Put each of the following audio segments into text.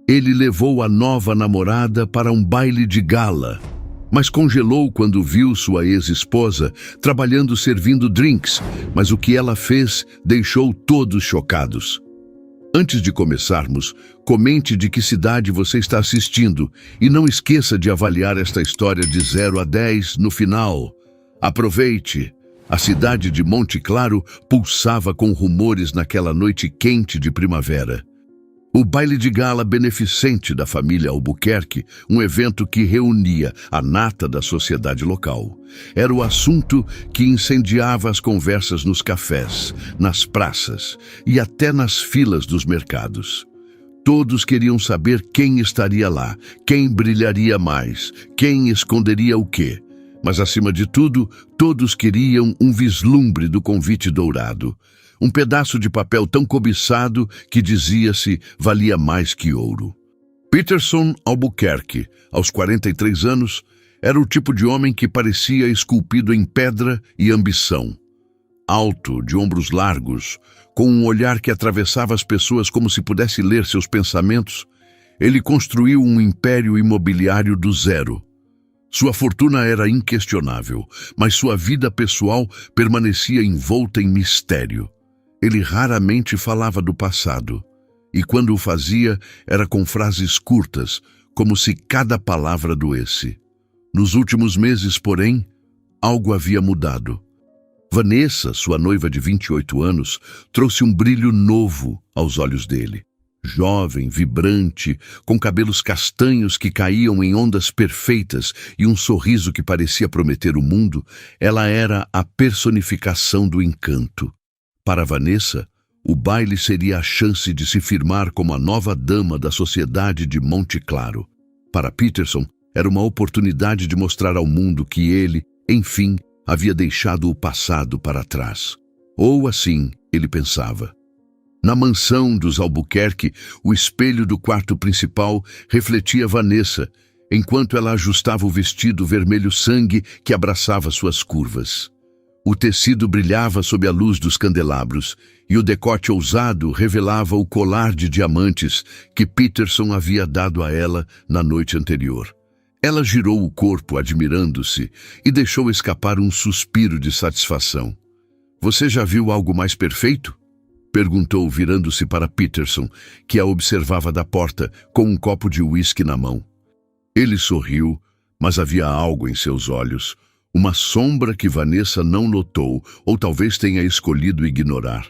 Ele levou a nova namorada para um baile de gala, mas congelou quando viu sua ex-esposa trabalhando servindo drinks, mas o que ela fez deixou todos chocados. Antes de começarmos, comente de que cidade você está assistindo e não esqueça de avaliar esta história de 0 a 10 no final. Aproveite! A cidade de Monte Claro pulsava com rumores naquela noite quente de primavera. O baile de gala beneficente da família Albuquerque, um evento que reunia a nata da sociedade local, era o assunto que incendiava as conversas nos cafés, nas praças e até nas filas dos mercados. Todos queriam saber quem estaria lá, quem brilharia mais, quem esconderia o quê. Mas, acima de tudo, todos queriam um vislumbre do convite dourado. Um pedaço de papel tão cobiçado que dizia-se valia mais que ouro. Peterson Albuquerque, aos 43 anos, era o tipo de homem que parecia esculpido em pedra e ambição. Alto, de ombros largos, com um olhar que atravessava as pessoas como se pudesse ler seus pensamentos, ele construiu um império imobiliário do zero. Sua fortuna era inquestionável, mas sua vida pessoal permanecia envolta em mistério. Ele raramente falava do passado, e quando o fazia, era com frases curtas, como se cada palavra doesse. Nos últimos meses, porém, algo havia mudado. Vanessa, sua noiva de 28 anos, trouxe um brilho novo aos olhos dele. Jovem, vibrante, com cabelos castanhos que caíam em ondas perfeitas e um sorriso que parecia prometer o mundo, ela era a personificação do encanto. Para Vanessa, o baile seria a chance de se firmar como a nova dama da sociedade de Monte Claro. Para Peterson, era uma oportunidade de mostrar ao mundo que ele, enfim, havia deixado o passado para trás. Ou assim, ele pensava. Na mansão dos Albuquerque, o espelho do quarto principal refletia Vanessa, enquanto ela ajustava o vestido vermelho sangue que abraçava suas curvas. O tecido brilhava sob a luz dos candelabros, e o decote ousado revelava o colar de diamantes que Peterson havia dado a ela na noite anterior. Ela girou o corpo admirando-se e deixou escapar um suspiro de satisfação. "Você já viu algo mais perfeito?" perguntou, virando-se para Peterson, que a observava da porta, com um copo de uísque na mão. Ele sorriu, mas havia algo em seus olhos, uma sombra que Vanessa não notou, ou talvez tenha escolhido ignorar.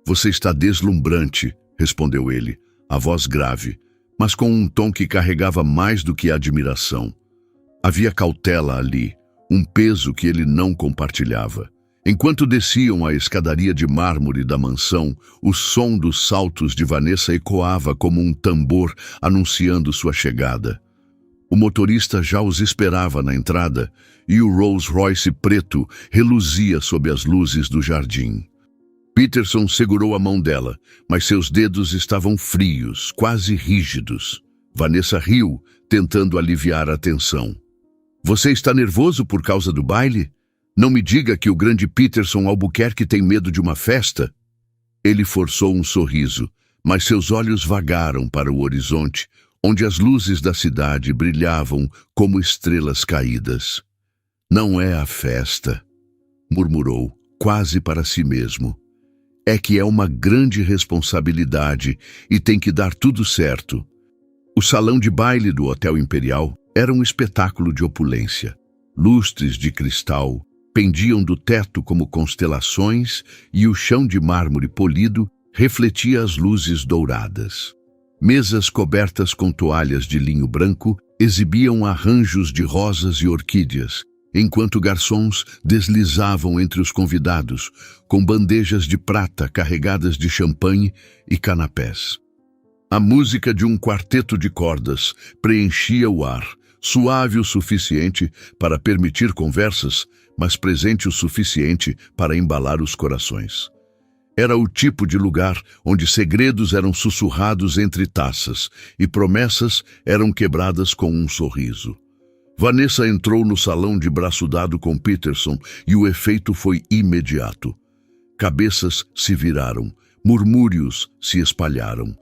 "Você está deslumbrante", respondeu ele, a voz grave, mas com um tom que carregava mais do que admiração. Havia cautela ali, um peso que ele não compartilhava. Enquanto desciam a escadaria de mármore da mansão, o som dos saltos de Vanessa ecoava como um tambor anunciando sua chegada. O motorista já os esperava na entrada e o Rolls-Royce preto reluzia sob as luzes do jardim. Peterson segurou a mão dela, mas seus dedos estavam frios, quase rígidos. Vanessa riu, tentando aliviar a tensão. "Você está nervoso por causa do baile? Não me diga que o grande Peterson Albuquerque tem medo de uma festa." Ele forçou um sorriso, mas seus olhos vagaram para o horizonte, onde as luzes da cidade brilhavam como estrelas caídas. "Não é a festa", murmurou, quase para si mesmo. "É que é uma grande responsabilidade e tem que dar tudo certo." O salão de baile do Hotel Imperial era um espetáculo de opulência. Lustres de cristal pendiam do teto como constelações e o chão de mármore polido refletia as luzes douradas. Mesas cobertas com toalhas de linho branco exibiam arranjos de rosas e orquídeas, enquanto garçons deslizavam entre os convidados com bandejas de prata carregadas de champanhe e canapés. A música de um quarteto de cordas preenchia o ar, suave o suficiente para permitir conversas, mas presente o suficiente para embalar os corações. Era o tipo de lugar onde segredos eram sussurrados entre taças e promessas eram quebradas com um sorriso. Vanessa entrou no salão de braço dado com Peterson e o efeito foi imediato. Cabeças se viraram, murmúrios se espalharam.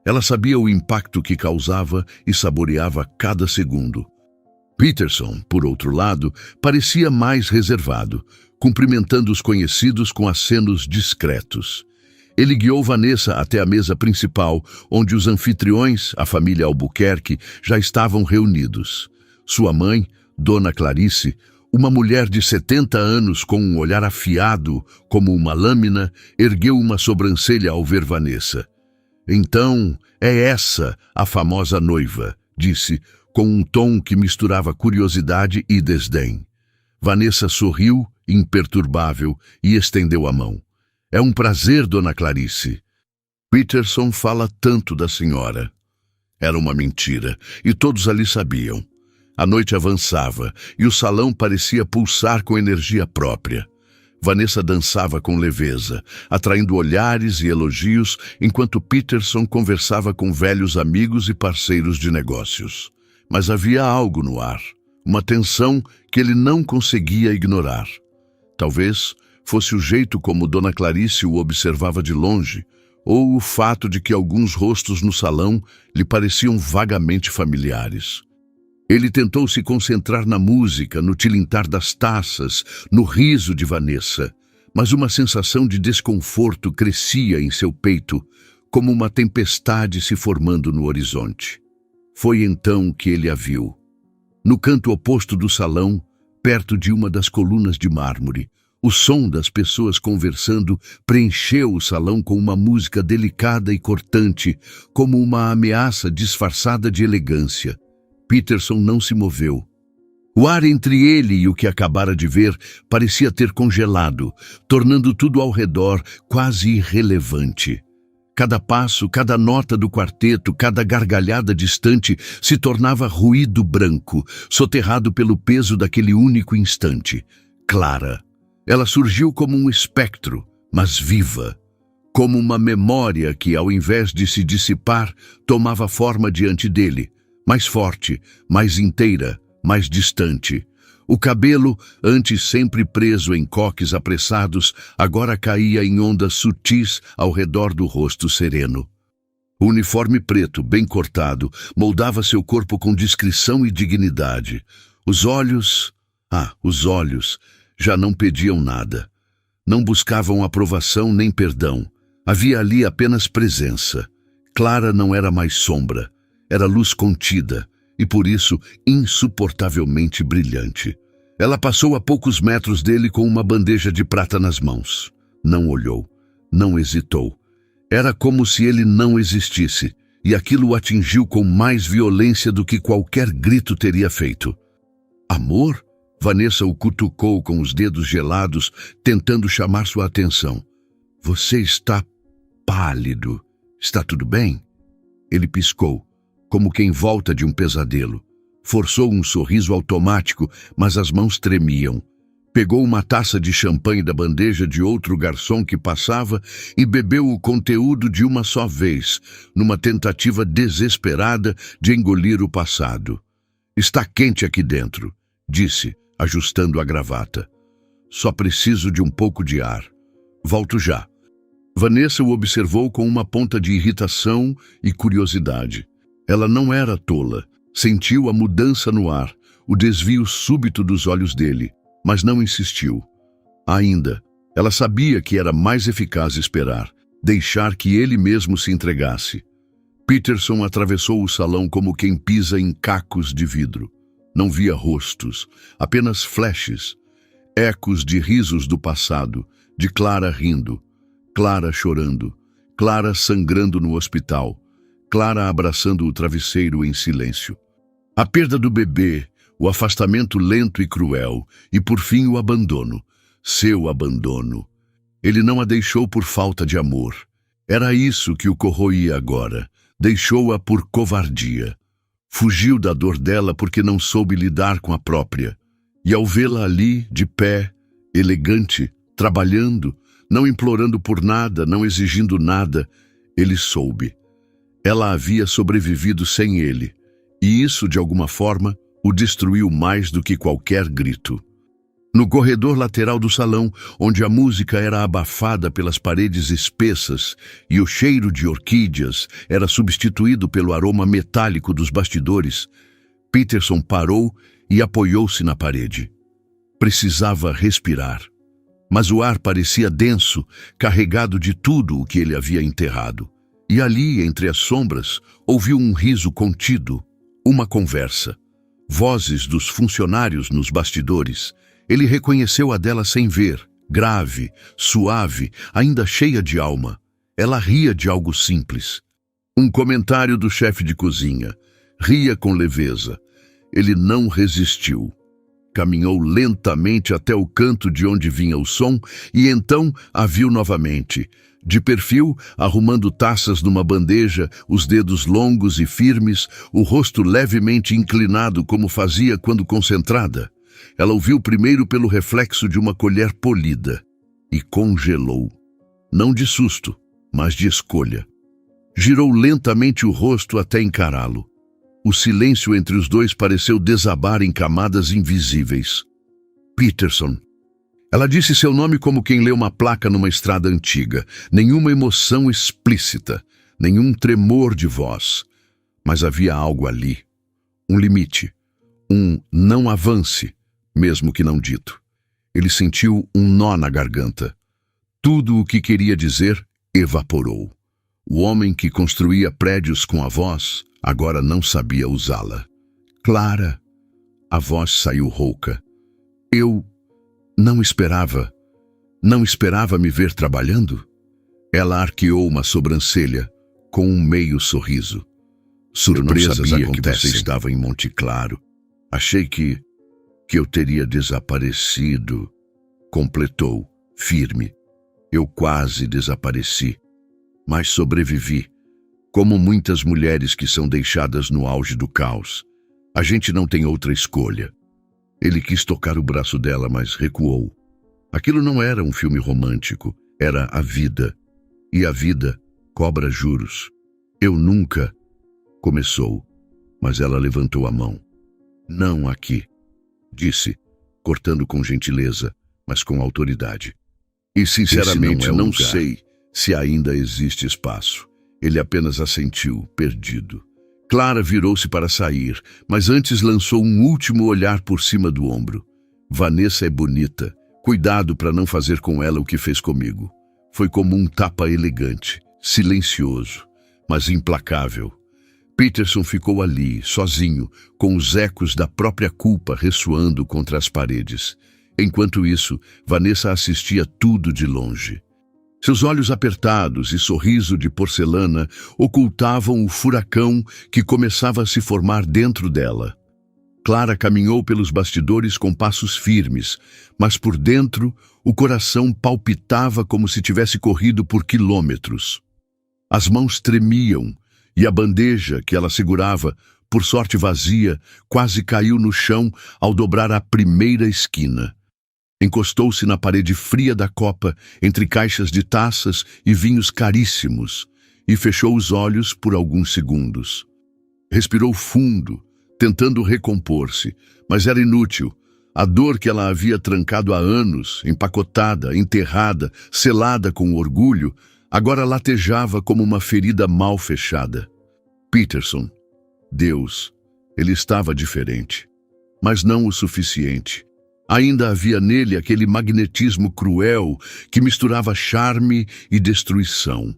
Ela sabia o impacto que causava e saboreava cada segundo. Peterson, por outro lado, parecia mais reservado, cumprimentando os conhecidos com acenos discretos. Ele guiou Vanessa até a mesa principal, onde os anfitriões, a família Albuquerque, já estavam reunidos. Sua mãe, Dona Clarice, uma mulher de 70 anos com um olhar afiado como uma lâmina, ergueu uma sobrancelha ao ver Vanessa. "Então, é essa a famosa noiva", disse, com um tom que misturava curiosidade e desdém. Vanessa sorriu, imperturbável, e estendeu a mão. "É um prazer, Dona Clarice. Peterson fala tanto da senhora." Era uma mentira, e todos ali sabiam. A noite avançava, e o salão parecia pulsar com energia própria. Vanessa dançava com leveza, atraindo olhares e elogios, enquanto Peterson conversava com velhos amigos e parceiros de negócios. Mas havia algo no ar, uma tensão que ele não conseguia ignorar. Talvez fosse o jeito como Dona Clarice o observava de longe, ou o fato de que alguns rostos no salão lhe pareciam vagamente familiares. Ele tentou se concentrar na música, no tilintar das taças, no riso de Vanessa, mas uma sensação de desconforto crescia em seu peito, como uma tempestade se formando no horizonte. Foi então que ele a viu. No canto oposto do salão, perto de uma das colunas de mármore, o som das pessoas conversando preencheu o salão com uma música delicada e cortante, como uma ameaça disfarçada de elegância. Peterson não se moveu. O ar entre ele e o que acabara de ver parecia ter congelado, tornando tudo ao redor quase irrelevante. Cada passo, cada nota do quarteto, cada gargalhada distante se tornava ruído branco, soterrado pelo peso daquele único instante. Clara. Ela surgiu como um espectro, mas viva. Como uma memória que, ao invés de se dissipar, tomava forma diante dele. Mais forte, mais inteira, mais distante. O cabelo, antes sempre preso em coques apressados, agora caía em ondas sutis ao redor do rosto sereno. O uniforme preto, bem cortado, moldava seu corpo com discrição e dignidade. Os olhos já não pediam nada. Não buscavam aprovação nem perdão. Havia ali apenas presença. Clara não era mais sombra. Era luz contida e, por isso, insuportavelmente brilhante. Ela passou a poucos metros dele com uma bandeja de prata nas mãos. Não olhou, não hesitou. Era como se ele não existisse, e aquilo o atingiu com mais violência do que qualquer grito teria feito. "Amor?" Vanessa o cutucou com os dedos gelados, tentando chamar sua atenção. "Você está pálido. Está tudo bem?" Ele piscou, como quem volta de um pesadelo. Forçou um sorriso automático, mas as mãos tremiam. Pegou uma taça de champanhe da bandeja de outro garçom que passava e bebeu o conteúdo de uma só vez, numa tentativa desesperada de engolir o passado. "Está quente aqui dentro", disse, ajustando a gravata. "Só preciso de um pouco de ar. Volto já." Vanessa o observou com uma ponta de irritação e curiosidade. Ela não era tola. Sentiu a mudança no ar, o desvio súbito dos olhos dele, mas não insistiu. Ainda, ela sabia que era mais eficaz esperar, deixar que ele mesmo se entregasse. Peterson atravessou o salão como quem pisa em cacos de vidro. Não via rostos, apenas flashes, ecos de risos do passado, de Clara rindo, Clara chorando, Clara sangrando no hospital, Clara abraçando o travesseiro em silêncio. A perda do bebê, o afastamento lento e cruel, e por fim o abandono. Seu abandono. Ele não a deixou por falta de amor. Era isso que o corroía agora. Deixou-a por covardia. Fugiu da dor dela porque não soube lidar com a própria. E ao vê-la ali, de pé, elegante, trabalhando, não implorando por nada, não exigindo nada, ele soube. Ela havia sobrevivido sem ele, e isso, de alguma forma, o destruiu mais do que qualquer grito. No corredor lateral do salão, onde a música era abafada pelas paredes espessas e o cheiro de orquídeas era substituído pelo aroma metálico dos bastidores, Peterson parou e apoiou-se na parede. Precisava respirar, mas o ar parecia denso, carregado de tudo o que ele havia enterrado. E ali, entre as sombras, ouviu um riso contido, uma conversa. Vozes dos funcionários nos bastidores. Ele reconheceu a dela sem ver, grave, suave, ainda cheia de alma. Ela ria de algo simples. Um comentário do chefe de cozinha. Ria com leveza. Ele não resistiu. Caminhou lentamente até o canto de onde vinha o som e então a viu novamente. De perfil, arrumando taças numa bandeja, os dedos longos e firmes, o rosto levemente inclinado como fazia quando concentrada. Ela o viu primeiro pelo reflexo de uma colher polida e congelou. Não de susto, mas de escolha. Girou lentamente o rosto até encará-lo. O silêncio entre os dois pareceu desabar em camadas invisíveis. Peterson. Ela disse seu nome como quem lê uma placa numa estrada antiga. Nenhuma emoção explícita, nenhum tremor de voz. Mas havia algo ali. Um limite. Um não avance, mesmo que não dito. Ele sentiu um nó na garganta. Tudo o que queria dizer evaporou. O homem que construía prédios com a voz agora não sabia usá-la. Clara. A voz saiu rouca. Eu não esperava me ver trabalhando? Ela arqueou uma sobrancelha com um meio sorriso. Surpresas acontecem. Que você estava em Monte Claro. Achei que eu teria desaparecido. Completou, firme. Eu quase desapareci, mas sobrevivi. Como muitas mulheres que são deixadas no auge do caos. A gente não tem outra escolha. Ele quis tocar o braço dela, mas recuou. Aquilo não era um filme romântico, era a vida. E a vida cobra juros. Eu nunca... Começou, mas ela levantou a mão. Não aqui, disse, cortando com gentileza, mas com autoridade. E sinceramente não sei se ainda existe espaço. Ele apenas assentiu, perdido. Clara virou-se para sair, mas antes lançou um último olhar por cima do ombro. Vanessa é bonita. Cuidado para não fazer com ela o que fez comigo. Foi como um tapa elegante, silencioso, mas implacável. Peterson ficou ali, sozinho, com os ecos da própria culpa ressoando contra as paredes. Enquanto isso, Vanessa assistia tudo de longe. Seus olhos apertados e sorriso de porcelana ocultavam o furacão que começava a se formar dentro dela. Clara caminhou pelos bastidores com passos firmes, mas por dentro o coração palpitava como se tivesse corrido por quilômetros. As mãos tremiam e a bandeja que ela segurava, por sorte vazia, quase caiu no chão ao dobrar a primeira esquina. Encostou-se na parede fria da copa, entre caixas de taças e vinhos caríssimos, e fechou os olhos por alguns segundos. Respirou fundo, tentando recompor-se, mas era inútil. A dor que ela havia trancado há anos, empacotada, enterrada, selada com orgulho, agora latejava como uma ferida mal fechada. Peterson, Deus, ele estava diferente, mas não o suficiente. Ainda havia nele aquele magnetismo cruel que misturava charme e destruição.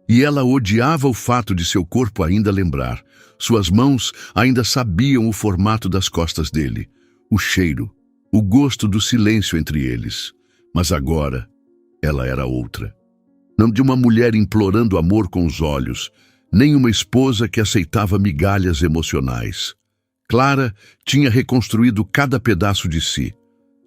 E ela odiava o fato de seu corpo ainda lembrar. Suas mãos ainda sabiam o formato das costas dele, o cheiro, o gosto do silêncio entre eles. Mas agora, ela era outra. Não de uma mulher implorando amor com os olhos, nem uma esposa que aceitava migalhas emocionais. Clara tinha reconstruído cada pedaço de si.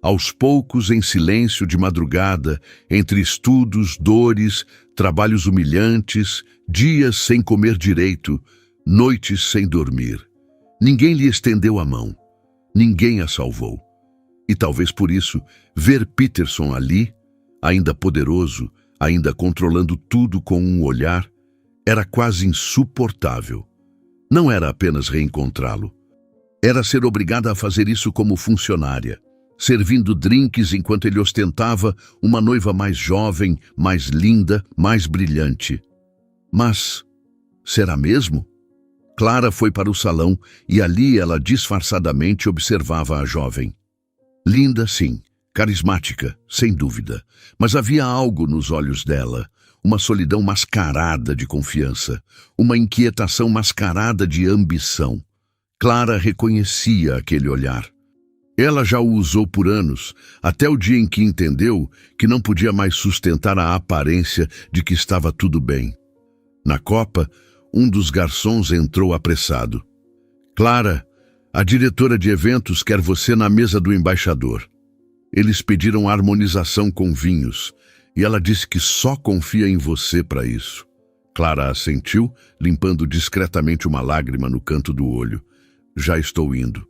Aos poucos, em silêncio de madrugada, entre estudos, dores, trabalhos humilhantes, dias sem comer direito, noites sem dormir. Ninguém lhe estendeu a mão. Ninguém a salvou. E talvez por isso, ver Peterson ali, ainda poderoso, ainda controlando tudo com um olhar, era quase insuportável. Não era apenas reencontrá-lo. Era ser obrigada a fazer isso como funcionária. servindo drinks enquanto ele ostentava uma noiva mais jovem, mais linda, mais brilhante. Mas será mesmo? Clara foi para o salão e ali ela disfarçadamente observava a jovem. Linda, sim, carismática, sem dúvida, mas havia algo nos olhos dela, uma solidão mascarada de confiança, uma inquietação mascarada de ambição. Clara reconhecia aquele olhar. Ela já o usou por anos, até o dia em que entendeu que não podia mais sustentar a aparência de que estava tudo bem. Na copa, um dos garçons entrou apressado. Clara, a diretora de eventos quer você na mesa do embaixador. Eles pediram harmonização com vinhos, e ela disse que só confia em você para isso. Clara assentiu, limpando discretamente uma lágrima no canto do olho. Já estou indo.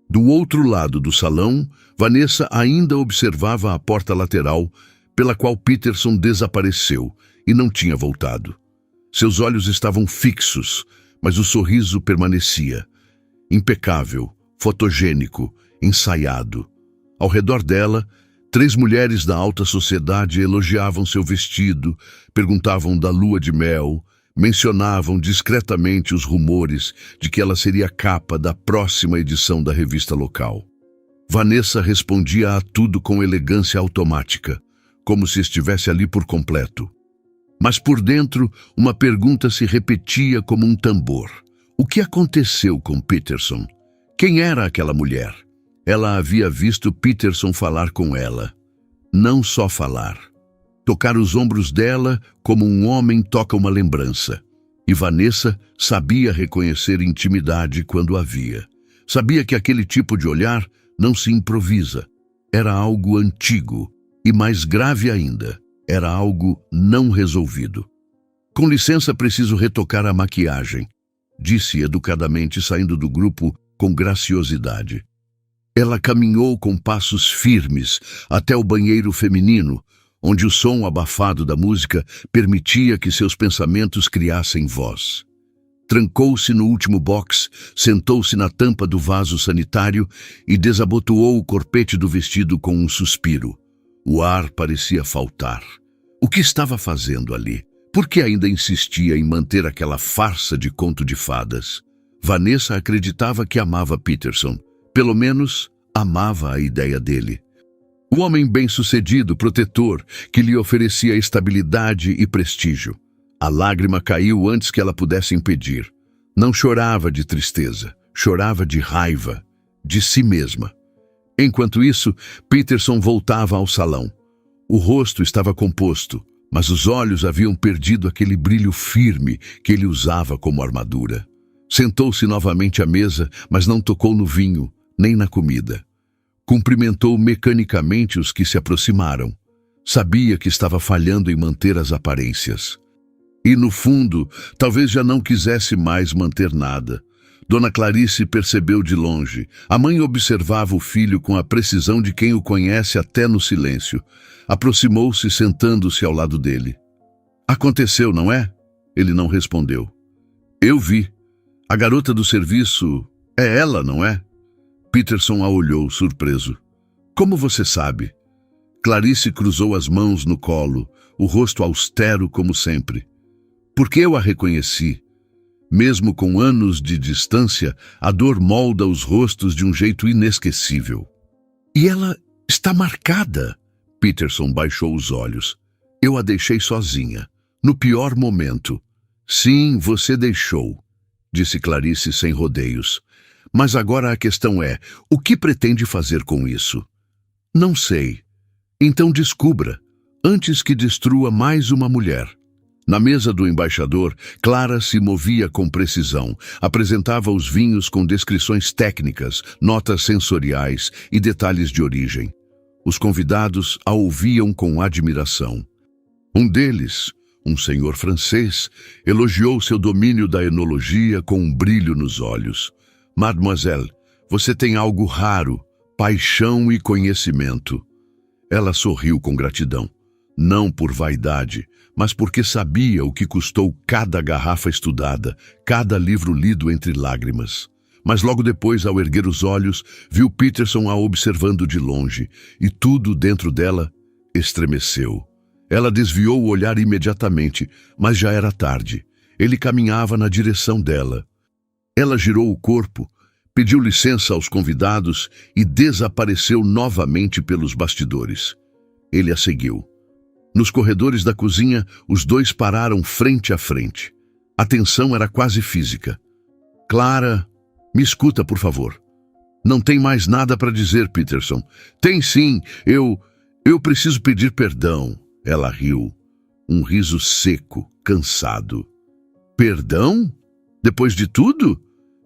Do outro lado do salão, Vanessa ainda observava a porta lateral, pela qual Peterson desapareceu e não tinha voltado. Seus olhos estavam fixos, mas o sorriso permanecia. Impecável, fotogênico, ensaiado. Ao redor dela, 3 mulheres da alta sociedade elogiavam seu vestido, perguntavam da lua de mel, mencionavam discretamente os rumores de que ela seria capa da próxima edição da revista local. Vanessa respondia a tudo com elegância automática, como se estivesse ali por completo. Mas por dentro, uma pergunta se repetia como um tambor. O que aconteceu com Peterson? Quem era aquela mulher? Ela havia visto Peterson falar com ela. Não só falar. Tocar os ombros dela como um homem toca uma lembrança. E Vanessa sabia reconhecer intimidade quando havia. Sabia que aquele tipo de olhar não se improvisa. Era algo antigo e, mais grave ainda, era algo não resolvido. Com licença, preciso retocar a maquiagem, disse educadamente, saindo do grupo com graciosidade. Ela caminhou com passos firmes até o banheiro feminino, onde o som abafado da música permitia que seus pensamentos criassem voz. Trancou-se no último box, sentou-se na tampa do vaso sanitário e desabotoou o corpete do vestido com um suspiro. O ar parecia faltar. O que estava fazendo ali? Por que ainda insistia em manter aquela farsa de conto de fadas? Vanessa acreditava que amava Peterson. Pelo menos, amava a ideia dele. O homem bem-sucedido, protetor, que lhe oferecia estabilidade e prestígio. A lágrima caiu antes que ela pudesse impedir. Não chorava de tristeza, chorava de raiva, de si mesma. Enquanto isso, Peterson voltava ao salão. O rosto estava composto, mas os olhos haviam perdido aquele brilho firme que ele usava como armadura. Sentou-se novamente à mesa, mas não tocou no vinho, nem na comida. Cumprimentou mecanicamente os que se aproximaram. Sabia que estava falhando em manter as aparências. E, no fundo, talvez já não quisesse mais manter nada. Dona Clarice percebeu de longe. A mãe observava o filho com a precisão de quem o conhece até no silêncio. Aproximou-se, sentando-se ao lado dele. Aconteceu, não é? Ele não respondeu. Eu vi. A garota do serviço é ela, não é? Peterson a olhou, surpreso. Como você sabe? Clarice cruzou as mãos no colo, o rosto austero como sempre. Porque eu a reconheci. Mesmo com anos de distância, a dor molda os rostos de um jeito inesquecível. E ela está marcada. Peterson baixou os olhos. Eu a deixei sozinha, no pior momento. Sim, você deixou, disse Clarice sem rodeios. Mas agora a questão é, o que pretende fazer com isso? Não sei. Então descubra, antes que destrua mais uma mulher. Na mesa do embaixador, Clara se movia com precisão, apresentava os vinhos com descrições técnicas, notas sensoriais e detalhes de origem. Os convidados a ouviam com admiração. Um deles, um senhor francês, elogiou seu domínio da enologia com um brilho nos olhos. Mademoiselle, você tem algo raro, paixão e conhecimento. Ela sorriu com gratidão. Não por vaidade, mas porque sabia o que custou cada garrafa estudada, cada livro lido entre lágrimas. Mas logo depois, ao erguer os olhos, viu Peterson a observando de longe, e tudo dentro dela estremeceu. Ela desviou o olhar imediatamente, mas já era tarde. Ele caminhava na direção dela. Ela girou o corpo, pediu licença aos convidados e desapareceu novamente pelos bastidores. Ele a seguiu. Nos corredores da cozinha, os dois pararam frente a frente. A tensão era quase física. Clara, me escuta, por favor. Não tem mais nada para dizer, Peterson. Tem sim, eu preciso pedir perdão. Ela riu. Um riso seco, cansado. Perdão? Depois de tudo?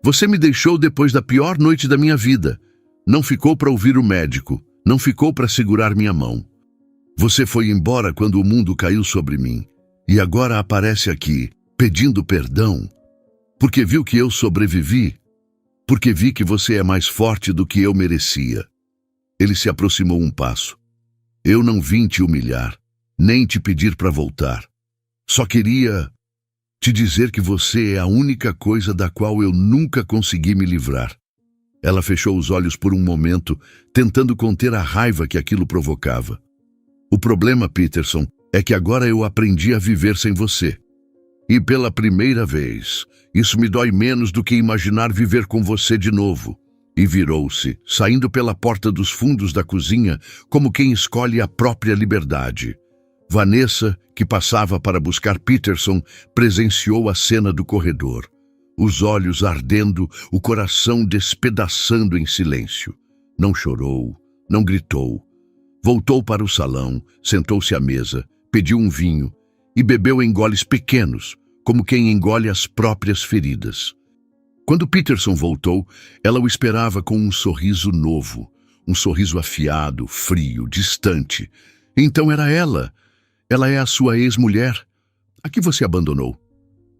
Você me deixou depois da pior noite da minha vida. Não ficou para ouvir o médico. Não ficou para segurar minha mão. Você foi embora quando o mundo caiu sobre mim. E agora aparece aqui, pedindo perdão. Porque viu que eu sobrevivi. Porque vi que você é mais forte do que eu merecia. Ele se aproximou um passo. Eu não vim te humilhar, nem te pedir para voltar. Só queria te dizer que você é a única coisa da qual eu nunca consegui me livrar. Ela fechou os olhos por um momento, tentando conter a raiva que aquilo provocava. O problema, Peterson, é que agora eu aprendi a viver sem você. E pela primeira vez, isso me dói menos do que imaginar viver com você de novo. E virou-se, saindo pela porta dos fundos da cozinha, como quem escolhe a própria liberdade. Vanessa, que passava para buscar Peterson, presenciou a cena do corredor. Os olhos ardendo, o coração despedaçando em silêncio. Não chorou, não gritou. Voltou para o salão, sentou-se à mesa, pediu um vinho e bebeu em goles pequenos, como quem engole as próprias feridas. Quando Peterson voltou, ela o esperava com um sorriso novo, um sorriso afiado, frio, distante. Então era ela. Ela é a sua ex-mulher, a que você abandonou.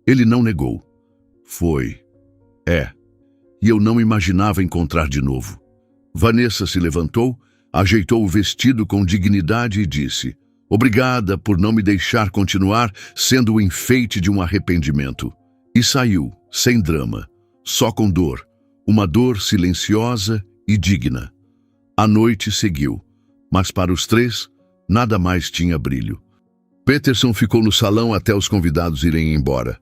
Ele não negou. Foi. É. E eu não imaginava encontrar de novo. Vanessa se levantou, ajeitou o vestido com dignidade e disse: obrigada por não me deixar continuar sendo o enfeite de um arrependimento. E saiu, sem drama, só com dor, uma dor silenciosa e digna. A noite seguiu, mas para os três, nada mais tinha brilho. Peterson ficou no salão até os convidados irem embora.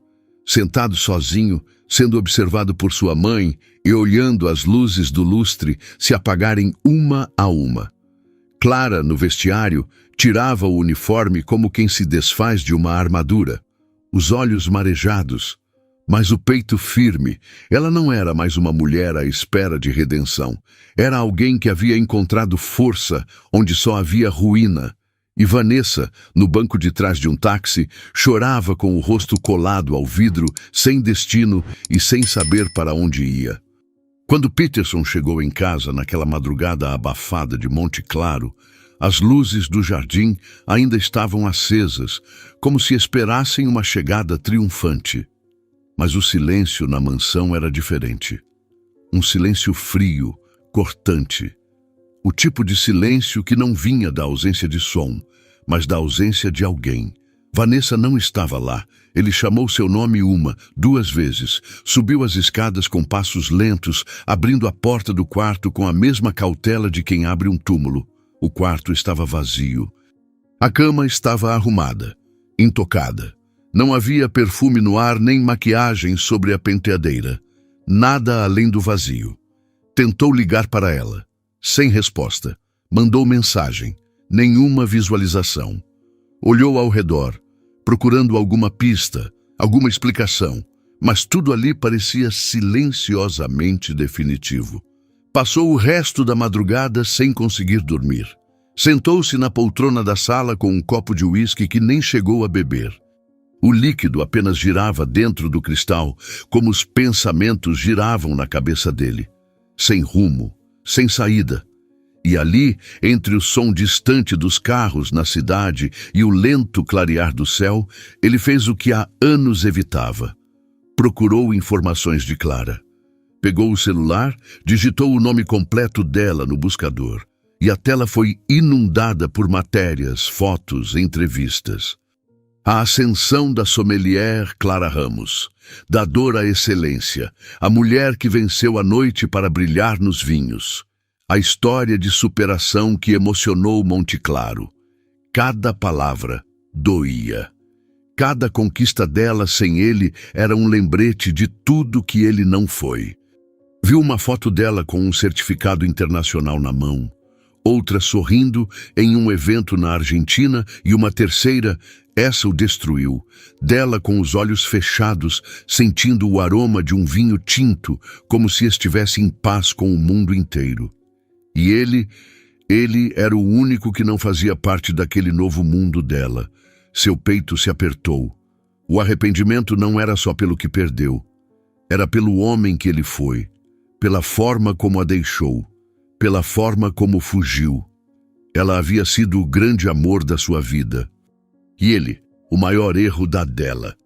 Sentado sozinho, sendo observado por sua mãe e olhando as luzes do lustre se apagarem uma a uma. Clara, no vestiário, tirava o uniforme como quem se desfaz de uma armadura. Os olhos marejados, mas o peito firme. Ela não era mais uma mulher à espera de redenção. Era alguém que havia encontrado força onde só havia ruína. E Vanessa, no banco de trás de um táxi, chorava com o rosto colado ao vidro, sem destino e sem saber para onde ia. Quando Peterson chegou em casa naquela madrugada abafada de Monte Claro, as luzes do jardim ainda estavam acesas, como se esperassem uma chegada triunfante. Mas o silêncio na mansão era diferente. Um silêncio frio, cortante. O tipo de silêncio que não vinha da ausência de som, mas da ausência de alguém. Vanessa não estava lá. Ele chamou seu nome duas vezes. Subiu as escadas com passos lentos, abrindo a porta do quarto com a mesma cautela de quem abre um túmulo. O quarto estava vazio. A cama estava arrumada, intocada. Não havia perfume no ar nem maquiagem sobre a penteadeira. Nada além do vazio. Tentou ligar para ela. Sem resposta. Mandou mensagem. Nenhuma visualização. Olhou ao redor, procurando alguma pista, alguma explicação, mas tudo ali parecia silenciosamente definitivo. Passou o resto da madrugada sem conseguir dormir. Sentou-se na poltrona da sala com um copo de uísque que nem chegou a beber. O líquido apenas girava dentro do cristal, como os pensamentos giravam na cabeça dele. Sem rumo, sem saída. E ali, entre o som distante dos carros na cidade e o lento clarear do céu, ele fez o que há anos evitava. Procurou informações de Clara. Pegou o celular, digitou o nome completo dela no buscador. E a tela foi inundada por matérias, fotos, entrevistas. A ascensão da sommelier Clara Ramos, da dor à excelência, a mulher que venceu a noite para brilhar nos vinhos. A história de superação que emocionou Monte Claro. Cada palavra doía. Cada conquista dela sem ele era um lembrete de tudo que ele não foi. Viu uma foto dela com um certificado internacional na mão, outra sorrindo em um evento na Argentina e uma terceira, essa o destruiu, dela com os olhos fechados, sentindo o aroma de um vinho tinto, como se estivesse em paz com o mundo inteiro. E ele era o único que não fazia parte daquele novo mundo dela. Seu peito se apertou. O arrependimento não era só pelo que perdeu. Era pelo homem que ele foi, pela forma como a deixou, pela forma como fugiu. Ela havia sido o grande amor da sua vida. E ele, o maior erro da dela.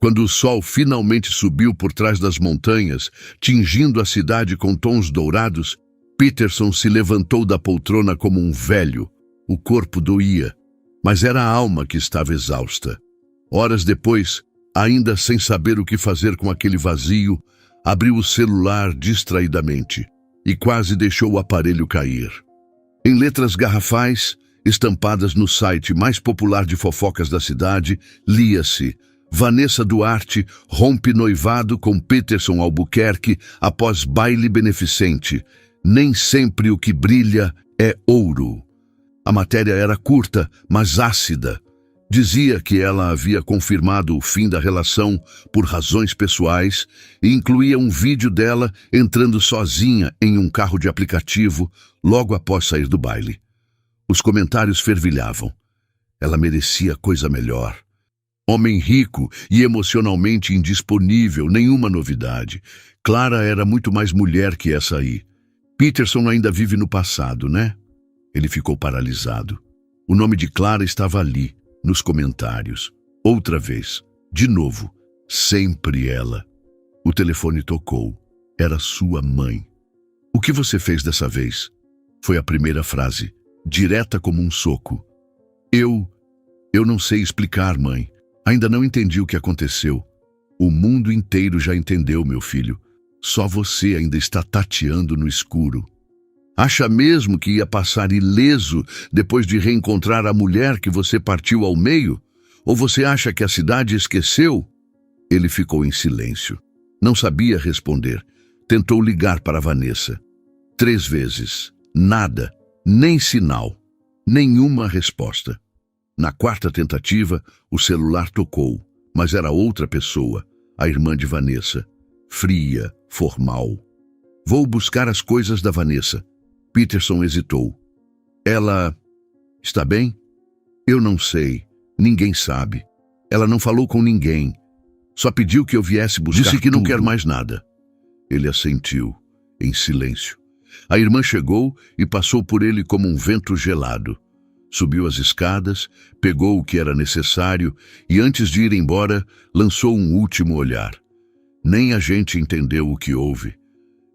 Quando o sol finalmente subiu por trás das montanhas, tingindo a cidade com tons dourados, Peterson se levantou da poltrona como um velho. O corpo doía, mas era a alma que estava exausta. Horas depois, ainda sem saber o que fazer com aquele vazio, abriu o celular distraidamente e quase deixou o aparelho cair. Em letras garrafais, estampadas no site mais popular de fofocas da cidade, lia-se: Vanessa Duarte rompe noivado com Peterson Albuquerque após baile beneficente. Nem sempre o que brilha é ouro. A matéria era curta, mas ácida. Dizia que ela havia confirmado o fim da relação por razões pessoais e incluía um vídeo dela entrando sozinha em um carro de aplicativo logo após sair do baile. Os comentários fervilhavam. Ela merecia coisa melhor. Homem rico e emocionalmente indisponível, nenhuma novidade. Clara era muito mais mulher que essa aí. Peterson ainda vive no passado, né? Ele ficou paralisado. O nome de Clara estava ali, nos comentários. Outra vez, de novo, sempre ela. O telefone tocou. Era sua mãe. O que você fez dessa vez? Foi a primeira frase, direta como um soco. Eu não sei explicar, mãe. Ainda não entendi o que aconteceu. O mundo inteiro já entendeu, meu filho. Só você ainda está tateando no escuro. Acha mesmo que ia passar ileso depois de reencontrar a mulher que você partiu ao meio? Ou você acha que a cidade esqueceu? Ele ficou em silêncio. Não sabia responder. Tentou ligar para Vanessa. 3 vezes. Nada. Nem sinal. Nenhuma resposta. Na 4ª tentativa, o celular tocou, mas era outra pessoa, a irmã de Vanessa. Fria, formal. Vou buscar as coisas da Vanessa. Peterson hesitou. Ela está bem? Eu não sei. Ninguém sabe. Ela não falou com ninguém. Só pediu que eu viesse buscar. Disse que não quer mais nada. Ele assentiu, em silêncio. A irmã chegou e passou por ele como um vento gelado. Subiu as escadas, pegou o que era necessário e, antes de ir embora, lançou um último olhar. Nem a gente entendeu o que houve.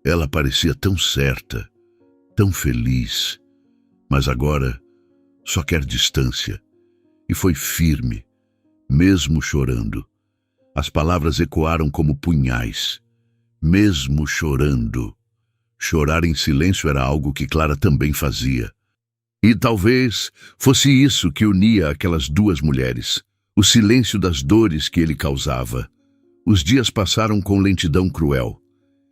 Ela parecia tão certa, tão feliz, mas agora só quer distância. E foi firme, mesmo chorando. As palavras ecoaram como punhais. Mesmo chorando. Chorar em silêncio era algo que Clara também fazia. E talvez fosse isso que unia aquelas 2 mulheres, o silêncio das dores que ele causava. Os dias passaram com lentidão cruel.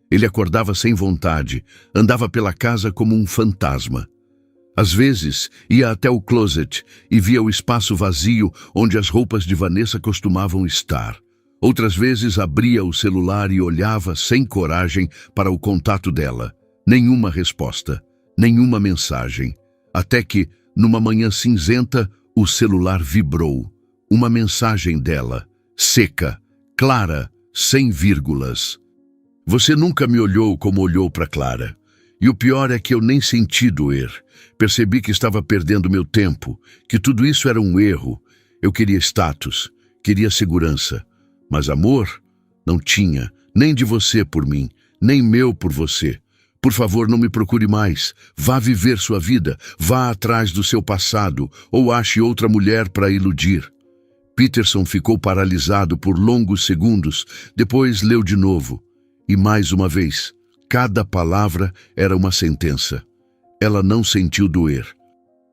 Ele acordava sem vontade, andava pela casa como um fantasma. Às vezes, ia até o closet e via o espaço vazio onde as roupas de Vanessa costumavam estar. Outras vezes, abria o celular e olhava sem coragem para o contato dela. Nenhuma resposta, nenhuma mensagem. Até que, numa manhã cinzenta, o celular vibrou. Uma mensagem dela, seca, clara, sem vírgulas. Você nunca me olhou como olhou para Clara. E o pior é que eu nem senti doer. Percebi que estava perdendo meu tempo, que tudo isso era um erro. Eu queria status, queria segurança. Mas amor? Não tinha, nem de você por mim, nem meu por você. Por favor, não me procure mais. Vá viver sua vida, vá atrás do seu passado, ou ache outra mulher para iludir. Peterson ficou paralisado por longos segundos, depois leu de novo. E mais uma vez, cada palavra era uma sentença. Ela não sentiu doer.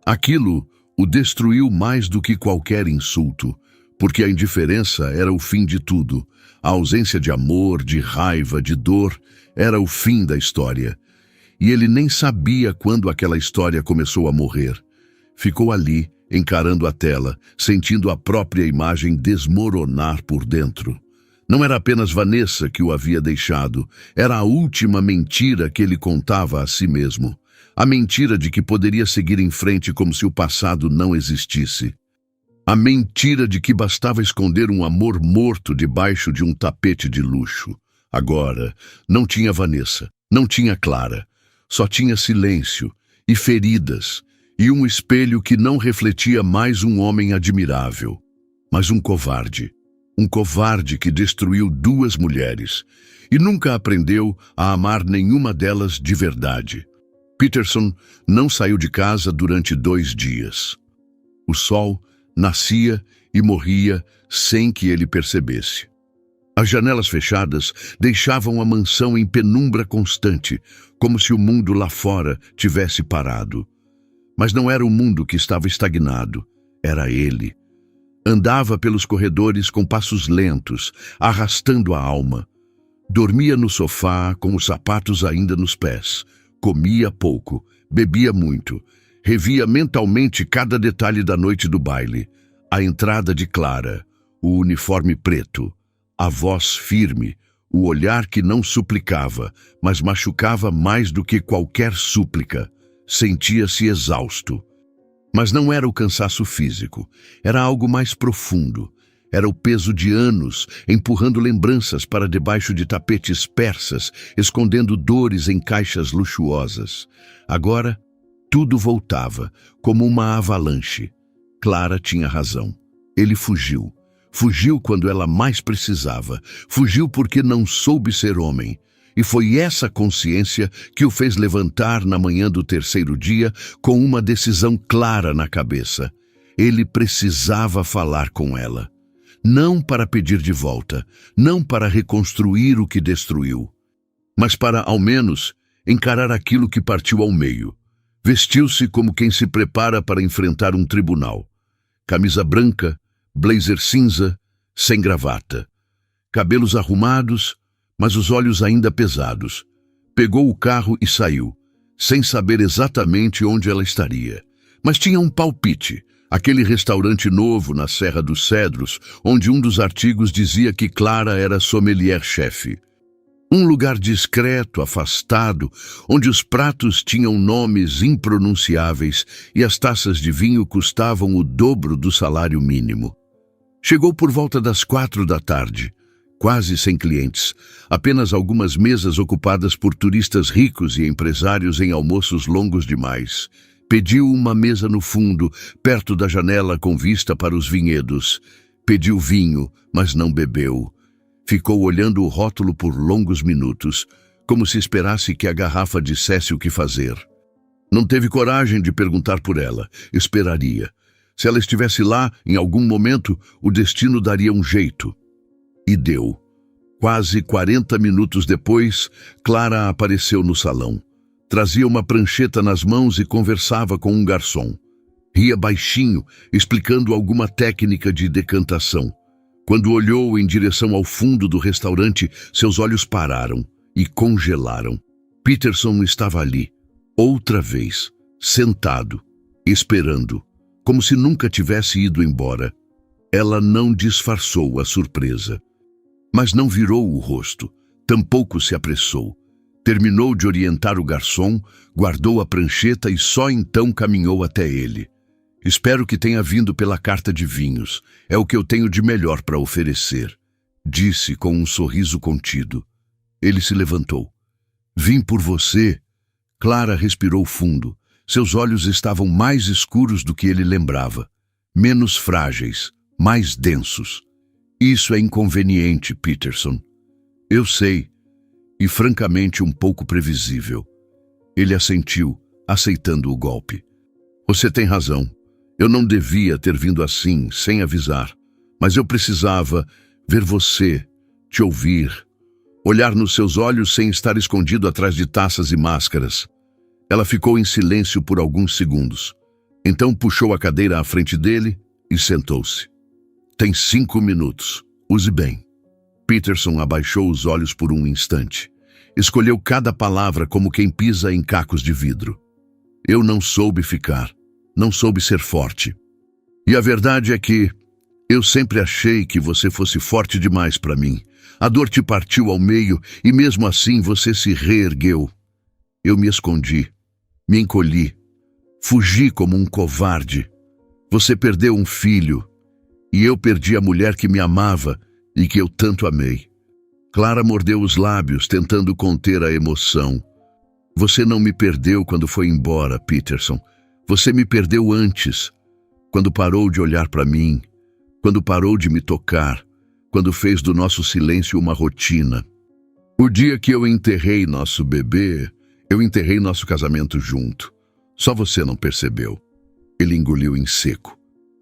Aquilo o destruiu mais do que qualquer insulto, porque a indiferença era o fim de tudo. A ausência de amor, de raiva, de dor, era o fim da história. E ele nem sabia quando aquela história começou a morrer. Ficou ali, encarando a tela, sentindo a própria imagem desmoronar por dentro. Não era apenas Vanessa que o havia deixado, era a última mentira que ele contava a si mesmo. A mentira de que poderia seguir em frente como se o passado não existisse. A mentira de que bastava esconder um amor morto debaixo de um tapete de luxo. Agora, não tinha Vanessa, não tinha Clara, só tinha silêncio e feridas, e um espelho que não refletia mais um homem admirável, mas um covarde. Um covarde que destruiu 2 mulheres e nunca aprendeu a amar nenhuma delas de verdade. Peterson não saiu de casa durante 2 dias. O sol nascia e morria sem que ele percebesse. As janelas fechadas deixavam a mansão em penumbra constante, como se o mundo lá fora tivesse parado. Mas não era o mundo que estava estagnado, era ele. Andava pelos corredores com passos lentos, arrastando a alma. Dormia no sofá com os sapatos ainda nos pés. Comia pouco, bebia muito. Revia mentalmente cada detalhe da noite do baile. A entrada de Clara, o uniforme preto, a voz firme, o olhar que não suplicava, mas machucava mais do que qualquer súplica. Sentia-se exausto. Mas não era o cansaço físico, era algo mais profundo. Era o peso de anos, empurrando lembranças para debaixo de tapetes persas, escondendo dores em caixas luxuosas. Agora, tudo voltava, como uma avalanche. Clara tinha razão. Ele fugiu. Fugiu quando ela mais precisava. Fugiu porque não soube ser homem. E foi essa consciência que o fez levantar na manhã do 3º dia com uma decisão clara na cabeça. Ele precisava falar com ela. Não para pedir de volta, não para reconstruir o que destruiu, mas para, ao menos, encarar aquilo que partiu ao meio. Vestiu-se como quem se prepara para enfrentar um tribunal. Camisa branca, blazer cinza, sem gravata. Cabelos arrumados, mas os olhos ainda pesados. Pegou o carro e saiu, sem saber exatamente onde ela estaria. Mas tinha um palpite, aquele restaurante novo na Serra dos Cedros, onde um dos artigos dizia que Clara era sommelier-chefe. Um lugar discreto, afastado, onde os pratos tinham nomes impronunciáveis e as taças de vinho custavam o dobro do salário mínimo. Chegou por volta das 4 da tarde. Quase sem clientes, apenas algumas mesas ocupadas por turistas ricos e empresários em almoços longos demais. Pediu uma mesa no fundo, perto da janela com vista para os vinhedos. Pediu vinho, mas não bebeu. Ficou olhando o rótulo por longos minutos, como se esperasse que a garrafa dissesse o que fazer. Não teve coragem de perguntar por ela, esperaria. Se ela estivesse lá, em algum momento, o destino daria um jeito. E deu. Quase 40 minutos depois, Clara apareceu no salão. Trazia uma prancheta nas mãos e conversava com um garçom. Ria baixinho, explicando alguma técnica de decantação. Quando olhou em direção ao fundo do restaurante, seus olhos pararam e congelaram. Peterson estava ali, outra vez, sentado, esperando, como se nunca tivesse ido embora. Ela não disfarçou a surpresa. Mas não virou o rosto, tampouco se apressou. Terminou de orientar o garçom, guardou a prancheta e só então caminhou até ele. Espero que tenha vindo pela carta de vinhos. É o que eu tenho de melhor para oferecer, disse com um sorriso contido. Ele se levantou. Vim por você. Clara respirou fundo. Seus olhos estavam mais escuros do que ele lembrava. Menos frágeis, mais densos. Isso é inconveniente, Peterson. Eu sei. E francamente um pouco previsível. Ele assentiu, aceitando o golpe. Você tem razão. Eu não devia ter vindo assim, sem avisar. Mas eu precisava ver você, te ouvir, olhar nos seus olhos sem estar escondido atrás de taças e máscaras. Ela ficou em silêncio por alguns segundos. Então puxou a cadeira à frente dele e sentou-se. Tem 5 minutos. Use bem. Peterson abaixou os olhos por um instante. Escolheu cada palavra como quem pisa em cacos de vidro. Eu não soube ficar. Não soube ser forte. E a verdade é que eu sempre achei que você fosse forte demais para mim. A dor te partiu ao meio e mesmo assim você se reergueu. Eu me escondi, me encolhi, fugi como um covarde. Você perdeu um filho e eu perdi a mulher que me amava e que eu tanto amei. Clara mordeu os lábios, tentando conter a emoção. Você não me perdeu quando foi embora, Peterson. Você me perdeu antes, quando parou de olhar para mim, quando parou de me tocar, quando fez do nosso silêncio uma rotina. O dia que eu enterrei nosso bebê, eu enterrei nosso casamento junto. Só você não percebeu. Ele engoliu em seco.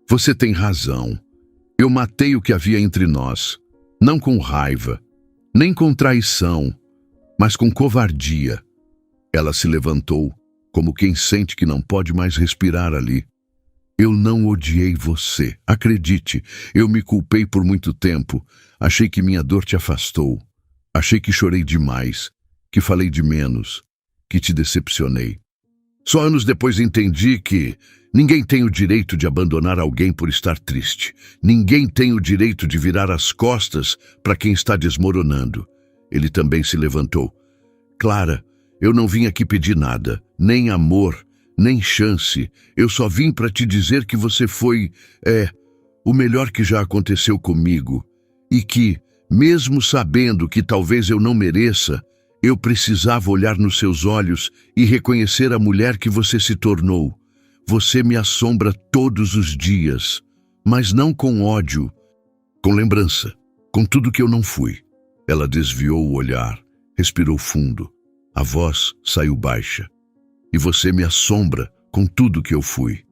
Você tem razão. Eu matei o que havia entre nós, não com raiva, nem com traição, mas com covardia. Ela se levantou, como quem sente que não pode mais respirar ali. Eu não odiei você. Acredite, eu me culpei por muito tempo. Achei que minha dor te afastou. Achei que chorei demais, que falei de menos, que te decepcionei. Só anos depois entendi que ninguém tem o direito de abandonar alguém por estar triste. Ninguém tem o direito de virar as costas para quem está desmoronando. Ele também se levantou. Clara, eu não vim aqui pedir nada, nem amor, nem chance. Eu só vim para te dizer que você foi, o melhor que já aconteceu comigo. E que, mesmo sabendo que talvez eu não mereça, eu precisava olhar nos seus olhos e reconhecer a mulher que você se tornou. Você me assombra todos os dias, mas não com ódio, com lembrança, com tudo que eu não fui. Ela desviou o olhar, respirou fundo. A voz saiu baixa. E você me assombra com tudo que eu fui.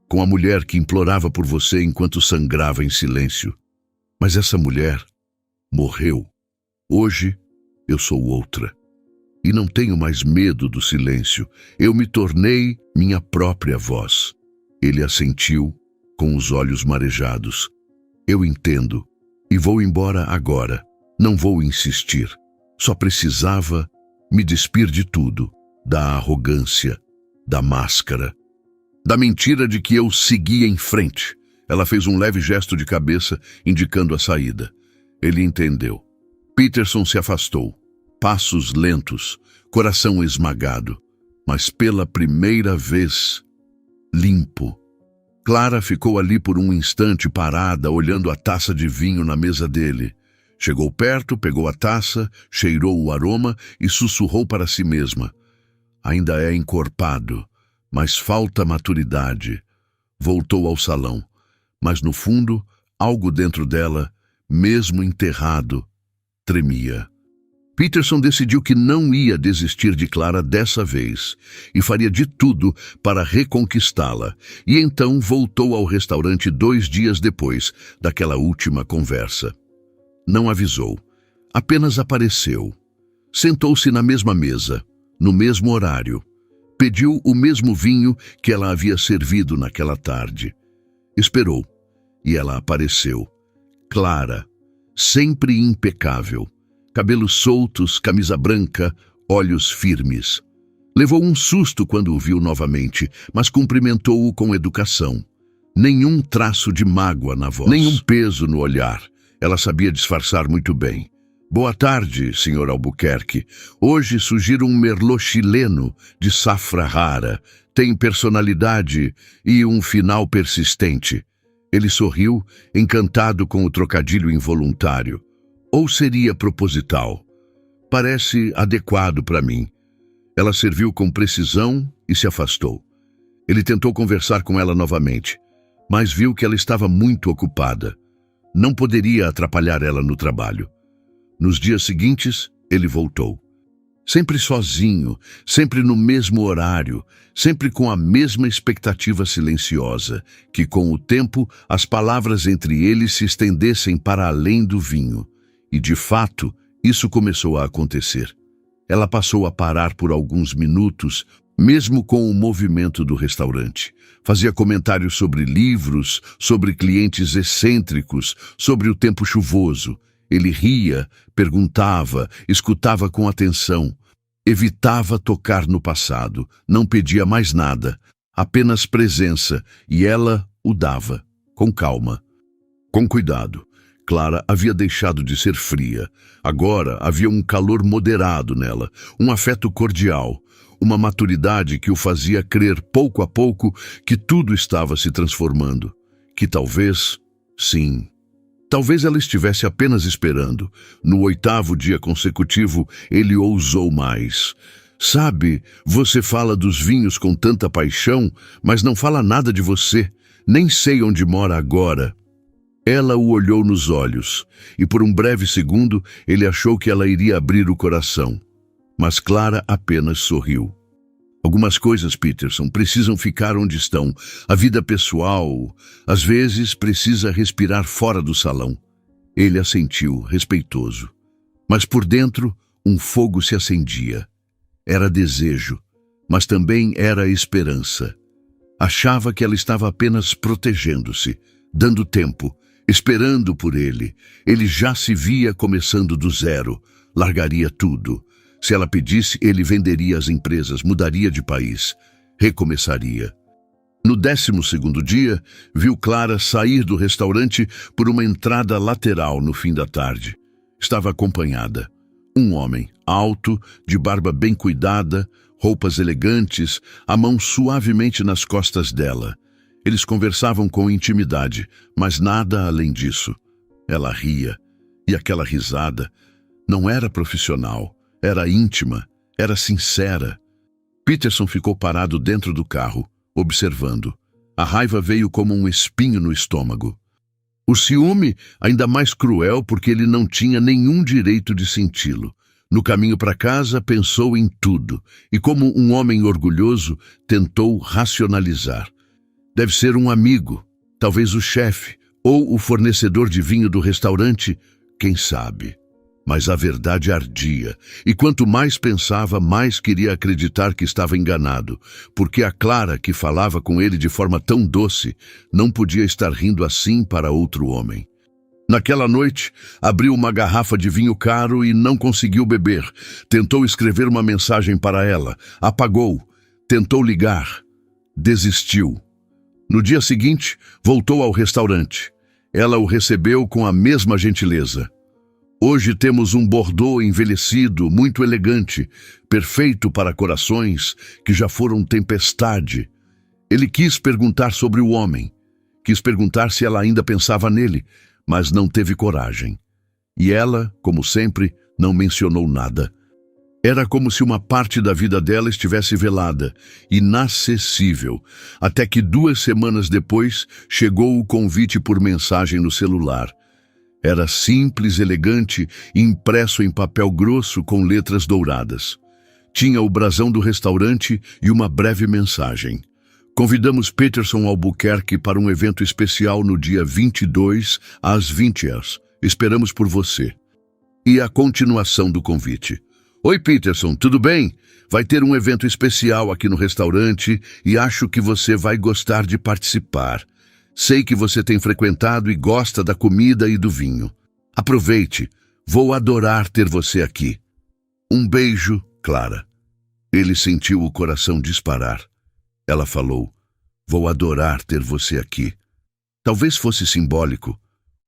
Com a mulher que implorava por você enquanto sangrava em silêncio. Mas essa mulher morreu. Hoje eu sou outra. E não tenho mais medo do silêncio. Eu me tornei minha própria voz. Ele assentiu, com os olhos marejados. Eu entendo. E vou embora agora. Não vou insistir. Só precisava me despir de tudo. Da arrogância, da máscara, da mentira de que eu seguia em frente. Ela fez um leve gesto de cabeça, indicando a saída. Ele entendeu. Peterson se afastou. Passos lentos, coração esmagado, mas pela primeira vez, limpo. Clara ficou ali por um instante parada, olhando a taça de vinho na mesa dele. Chegou perto, pegou a taça, cheirou o aroma e sussurrou para si mesma. Ainda é encorpado, mas falta maturidade. Voltou ao salão, mas no fundo, algo dentro dela, mesmo enterrado, tremia. Peterson decidiu que não ia desistir de Clara dessa vez e faria de tudo para reconquistá-la. E então voltou ao restaurante 2 dias depois daquela última conversa. Não avisou, apenas apareceu. Sentou-se na mesma mesa, no mesmo horário. Pediu o mesmo vinho que ela havia servido naquela tarde. Esperou, e ela apareceu. Clara, sempre impecável. Cabelos soltos, camisa branca, olhos firmes. Levou um susto quando o viu novamente, mas cumprimentou-o com educação. Nenhum traço de mágoa na voz, nenhum peso no olhar. Ela sabia disfarçar muito bem. Boa tarde, Sr. Albuquerque. Hoje sugiro um merlot chileno de safra rara. Tem personalidade e um final persistente. Ele sorriu, encantado com o trocadilho involuntário. Ou seria proposital? Parece adequado para mim. Ela serviu com precisão e se afastou. Ele tentou conversar com ela novamente, mas viu que ela estava muito ocupada. Não poderia atrapalhar ela no trabalho. Nos dias seguintes, ele voltou. Sempre sozinho, sempre no mesmo horário, sempre com a mesma expectativa silenciosa, que com o tempo as palavras entre eles se estendessem para além do vinho. E de fato, isso começou a acontecer. Ela passou a parar por alguns minutos, mesmo com o movimento do restaurante. Fazia comentários sobre livros, sobre clientes excêntricos, sobre o tempo chuvoso. Ele ria, perguntava, escutava com atenção. Evitava tocar no passado, não pedia mais nada, apenas presença, e ela o dava, com calma, com cuidado. Clara havia deixado de ser fria. Agora havia um calor moderado nela, um afeto cordial, uma maturidade que o fazia crer pouco a pouco que tudo estava se transformando. Que talvez, sim, talvez ela estivesse apenas esperando. No 8º dia consecutivo, ele ousou mais. Sabe, você fala dos vinhos com tanta paixão, mas não fala nada de você. Nem sei onde mora agora. Ela o olhou nos olhos, e por um breve segundo ele achou que ela iria abrir o coração. Mas Clara apenas sorriu. Algumas coisas, Peterson, precisam ficar onde estão. A vida pessoal, às vezes, precisa respirar fora do salão. Ele assentiu, respeitoso. Mas por dentro, um fogo se acendia. Era desejo, mas também era esperança. Achava que ela estava apenas protegendo-se, dando tempo, esperando por ele. Ele já se via começando do zero, largaria tudo. Se ela pedisse, ele venderia as empresas, mudaria de país, recomeçaria. No 12º dia, viu Clara sair do restaurante por uma entrada lateral no fim da tarde. Estava acompanhada. Um homem, alto, de barba bem cuidada, roupas elegantes, a mão suavemente nas costas dela. Eles conversavam com intimidade, mas nada além disso. Ela ria, e aquela risada não era profissional. Era íntima, era sincera. Peterson ficou parado dentro do carro, observando. A raiva veio como um espinho no estômago. O ciúme, ainda mais cruel porque ele não tinha nenhum direito de senti-lo. No caminho para casa, pensou em tudo, e como um homem orgulhoso, tentou racionalizar. Deve ser um amigo, talvez o chefe, ou o fornecedor de vinho do restaurante, quem sabe. Mas a verdade ardia, e quanto mais pensava, mais queria acreditar que estava enganado, porque a Clara, que falava com ele de forma tão doce, não podia estar rindo assim para outro homem. Naquela noite, abriu uma garrafa de vinho caro e não conseguiu beber. Tentou escrever uma mensagem para ela, apagou, tentou ligar, desistiu. No dia seguinte, voltou ao restaurante. Ela o recebeu com a mesma gentileza. Hoje temos um Bordeaux envelhecido, muito elegante, perfeito para corações que já foram tempestade. Ele quis perguntar sobre o homem. Quis perguntar se ela ainda pensava nele, mas não teve coragem. E ela, como sempre, não mencionou nada. Era como se uma parte da vida dela estivesse velada, inacessível, até que 2 semanas depois chegou o convite por mensagem no celular. Era simples, elegante, impresso em papel grosso com letras douradas. Tinha o brasão do restaurante e uma breve mensagem. Convidamos Peterson Albuquerque para um evento especial no dia 22, às 20 horas. Esperamos por você. E a continuação do convite. Oi, Peterson, tudo bem? Vai ter um evento especial aqui no restaurante e acho que você vai gostar de participar. Sei que você tem frequentado e gosta da comida e do vinho. Aproveite, vou adorar ter você aqui. Um beijo, Clara. Ele sentiu o coração disparar. Ela falou, vou adorar ter você aqui. Talvez fosse simbólico,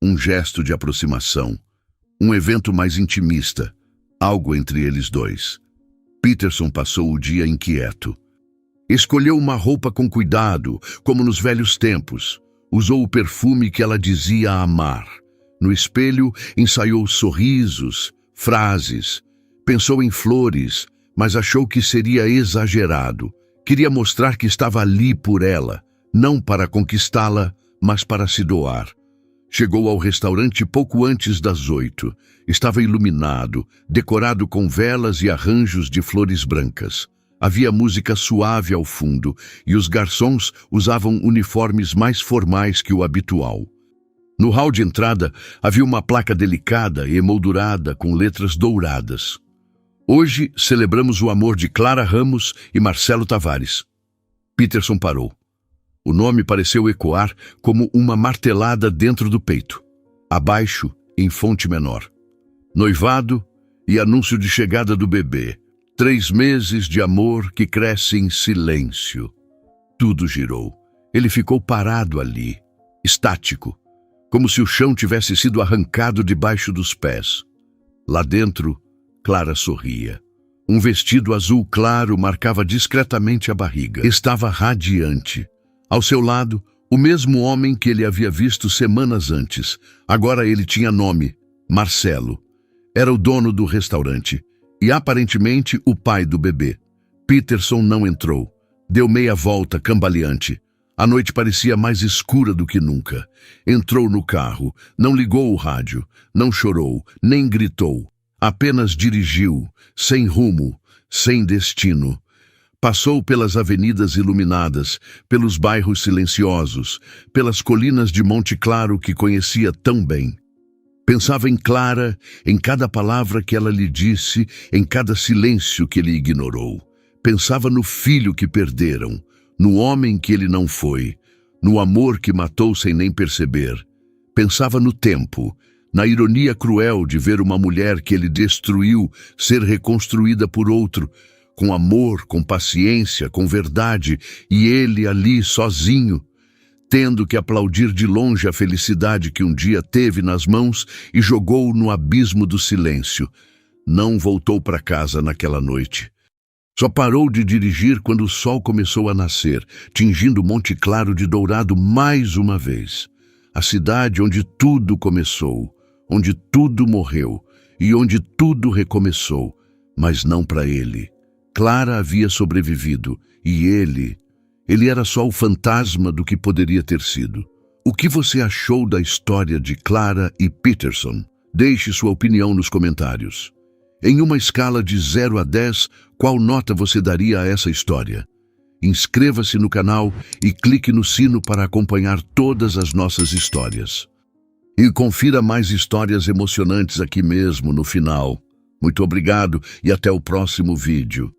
um gesto de aproximação, um evento mais intimista, algo entre eles dois. Peterson passou o dia inquieto. Escolheu uma roupa com cuidado, como nos velhos tempos. Usou o perfume que ela dizia amar. No espelho, ensaiou sorrisos, frases. Pensou em flores, mas achou que seria exagerado. Queria mostrar que estava ali por ela, não para conquistá-la, mas para se doar. Chegou ao restaurante pouco antes das 8. Estava iluminado, decorado com velas e arranjos de flores brancas. Havia música suave ao fundo e os garçons usavam uniformes mais formais que o habitual. No hall de entrada havia uma placa delicada e emoldurada com letras douradas. Hoje celebramos o amor de Clara Ramos e Marcelo Tavares. Peterson parou. O nome pareceu ecoar como uma martelada dentro do peito. Abaixo, em fonte menor. Noivado e anúncio de chegada do bebê. 3 meses de amor que cresce em silêncio. Tudo girou. Ele ficou parado ali, estático, como se o chão tivesse sido arrancado debaixo dos pés. Lá dentro, Clara sorria. Um vestido azul claro marcava discretamente a barriga. Estava radiante. Ao seu lado, o mesmo homem que ele havia visto semanas antes. Agora ele tinha nome, Marcelo. Era o dono do restaurante e aparentemente o pai do bebê. Peterson não entrou. Deu meia volta, cambaleante. A noite parecia mais escura do que nunca. Entrou no carro, não ligou o rádio, não chorou, nem gritou. Apenas dirigiu, sem rumo, sem destino. Passou pelas avenidas iluminadas, pelos bairros silenciosos, pelas colinas de Monte Claro que conhecia tão bem. Pensava em Clara, em cada palavra que ela lhe disse, em cada silêncio que ele ignorou. Pensava no filho que perderam, no homem que ele não foi, no amor que matou sem nem perceber. Pensava no tempo, na ironia cruel de ver uma mulher que ele destruiu ser reconstruída por outro, com amor, com paciência, com verdade, e ele ali sozinho, tendo que aplaudir de longe a felicidade que um dia teve nas mãos e jogou no abismo do silêncio. Não voltou para casa naquela noite. Só parou de dirigir quando o sol começou a nascer, tingindo Monte Claro de dourado mais uma vez. A cidade onde tudo começou, onde tudo morreu e onde tudo recomeçou, mas não para ele. Clara havia sobrevivido e ele era só o fantasma do que poderia ter sido. O que você achou da história de Clara e Peterson? Deixe sua opinião nos comentários. Em uma escala de 0 a 10, qual nota você daria a essa história? Inscreva-se no canal e clique no sino para acompanhar todas as nossas histórias. E confira mais histórias emocionantes aqui mesmo no final. Muito obrigado e até o próximo vídeo.